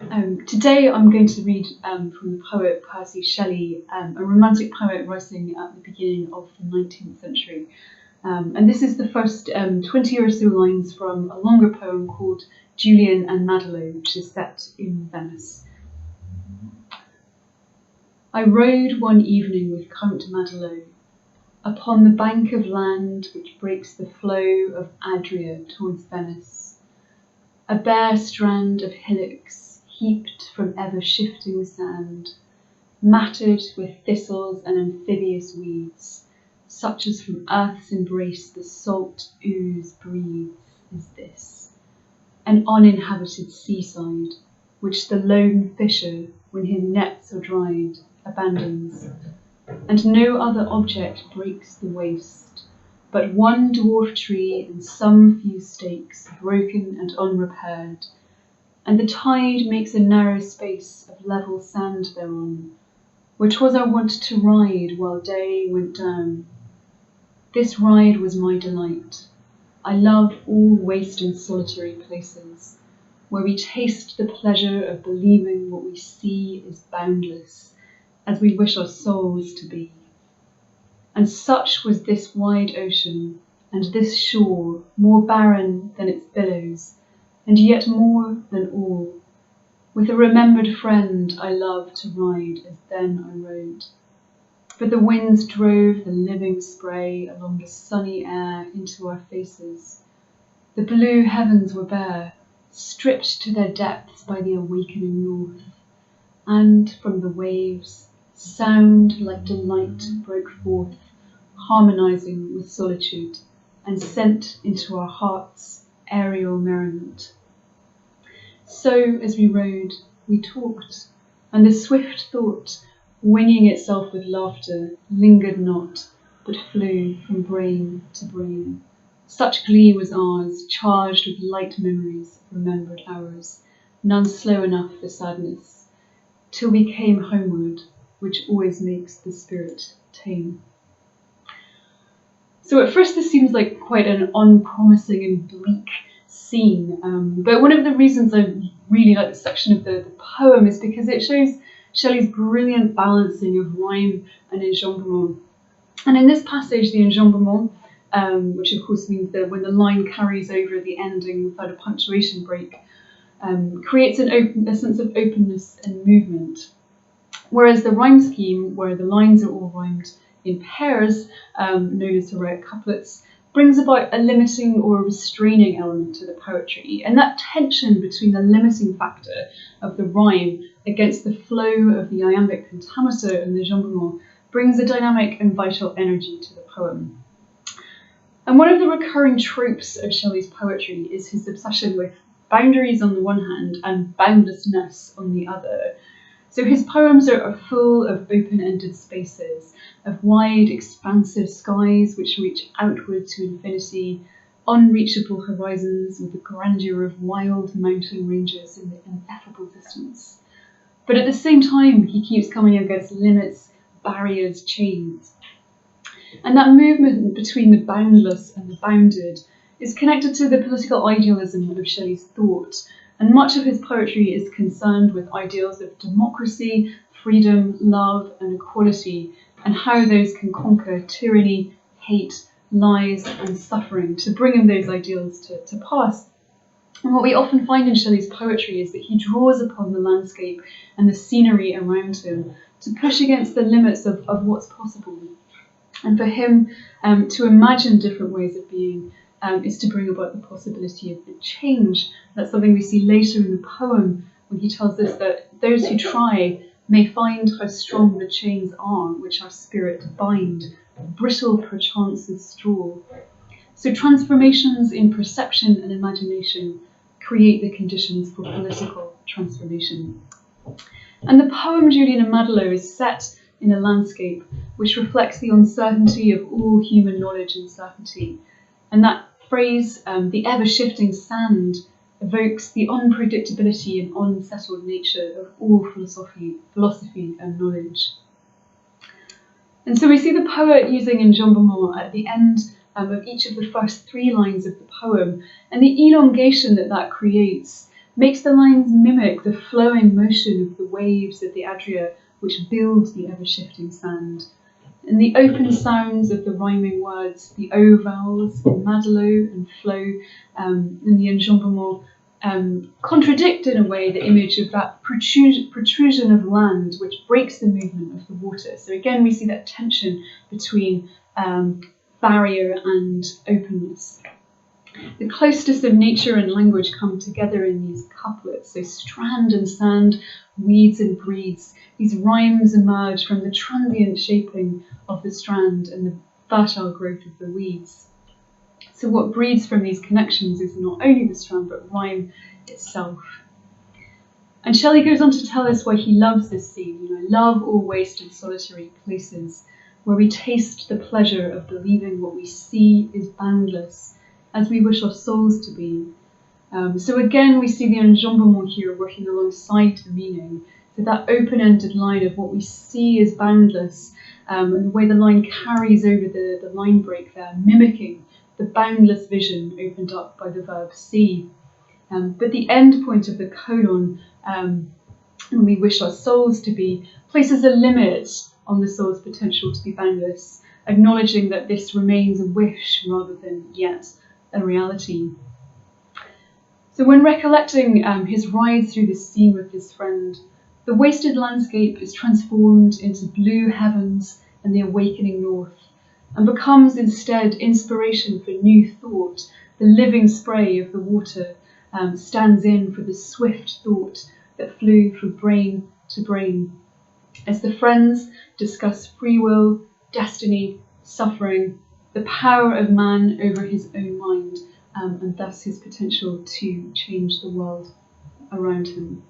Today I'm going to read from the poet Percy Shelley, a romantic poet writing at the beginning of the 19th century. And this is the first 20 or so lines from a longer poem called Julian and Madelon, which is set in Venice. I rode one evening with Count Madelon upon the bank of land which breaks the flow of Adria towards Venice, a bare strand of hillocks heaped from ever-shifting sand, matted with thistles and amphibious weeds, such as from earth's embrace the salt ooze breathes, is this, an uninhabited seaside, which the lone fisher, when his nets are dried, abandons, and no other object breaks the waste, but one dwarf tree and some few stakes broken and unrepaired, and the tide makes a narrow space of level sand thereon, which was our wont to ride while day went down. This ride was my delight. I love all waste and solitary places, where we taste the pleasure of believing what we see is boundless, as we wish our souls to be. And such was this wide ocean, and this shore more barren than its billows, and yet more than all, with a remembered friend I love to ride as then I rode. But the winds drove the living spray along the sunny air into our faces. The blue heavens were bare, stripped to their depths by the awakening north, and from the waves, sound like delight broke forth, harmonizing with solitude, and sent into our hearts aerial merriment. So, as we rode, we talked, and the swift thought, winging itself with laughter, lingered not, but flew from brain to brain. Such glee was ours, charged with light memories of remembered hours, none slow enough for sadness, till we came homeward, which always makes the spirit tame. So at first this seems like quite an unpromising and bleak scene, but one of the reasons I really like this section of the poem is because it shows Shelley's brilliant balancing of rhyme and enjambment. And in this passage, the enjambment, which of course means that when the line carries over the ending without a punctuation break, creates a sense of openness and movement. Whereas the rhyme scheme, where the lines are all rhymed in pairs, known as heroic couplets, brings about a limiting or a restraining element to the poetry. And that tension between the limiting factor of the rhyme against the flow of the iambic pentameter and the enjambment brings a dynamic and vital energy to the poem. And one of the recurring tropes of Shelley's poetry is his obsession with boundaries on the one hand and boundlessness on the other. So his poems are full of open-ended spaces, of wide, expansive skies which reach outward to infinity, unreachable horizons with the grandeur of wild mountain ranges in the ineffable distance. But at the same time, he keeps coming against limits, barriers, chains. And that movement between the boundless and the bounded is connected to the political idealism of Shelley's thought, and much of his poetry is concerned with ideals of democracy, freedom, love, and equality, and how those can conquer tyranny, hate, lies, and suffering to bring in those ideals to pass. And what we often find in Shelley's poetry is that he draws upon the landscape and the scenery around him to push against the limits of what's possible. And for him, to imagine different ways of being is to bring about the possibility of change. That's something we see later in the poem when he tells us that those who try may find how strong the chains are which our spirit bind, brittle perchance as straw. So transformations in perception and imagination create the conditions for political transformation. And the poem Julian and Madelon is set in a landscape which reflects the uncertainty of all human knowledge and certainty. And that phrase, the ever-shifting sand, evokes the unpredictability and unsettled nature of all philosophy and knowledge. And so we see the poet using enjambment at the end of each of the first three lines of the poem, and the elongation that creates makes the lines mimic the flowing motion of the waves of the Adria, which build the ever-shifting sand. And the open sounds of the rhyming words, the O vowels in Madelot and Flow, in the enjambement, contradict in a way the image of that protrusion of land which breaks the movement of the water. So again, we see that tension between barrier and openness. The closeness of nature and language come together in these couplets. So strand and sand, weeds and breeds. These rhymes emerge from the transient shaping of the strand and the fertile growth of the weeds. So what breeds from these connections is not only the strand, but rhyme itself. And Shelley goes on to tell us why he loves this scene. Love all wasted solitary places, where we taste the pleasure of believing what we see is boundless, as we wish our souls to be. So again, we see the enjambement here working alongside the meaning. So that open-ended line of what we see is boundless, and the way the line carries over the line break there, mimicking the boundless vision opened up by the verb see. But the end point of the colon, and we wish our souls to be, places a limit on the soul's potential to be boundless, acknowledging that this remains a wish rather than yet a reality. So when recollecting his ride through this scene with his friend, the wasted landscape is transformed into blue heavens and the awakening north, and becomes instead inspiration for new thought. The living spray of the water stands in for the swift thought that flew from brain to brain, as the friends discuss free will, destiny, suffering, the power of man over his own mind, and thus his potential to change the world around him.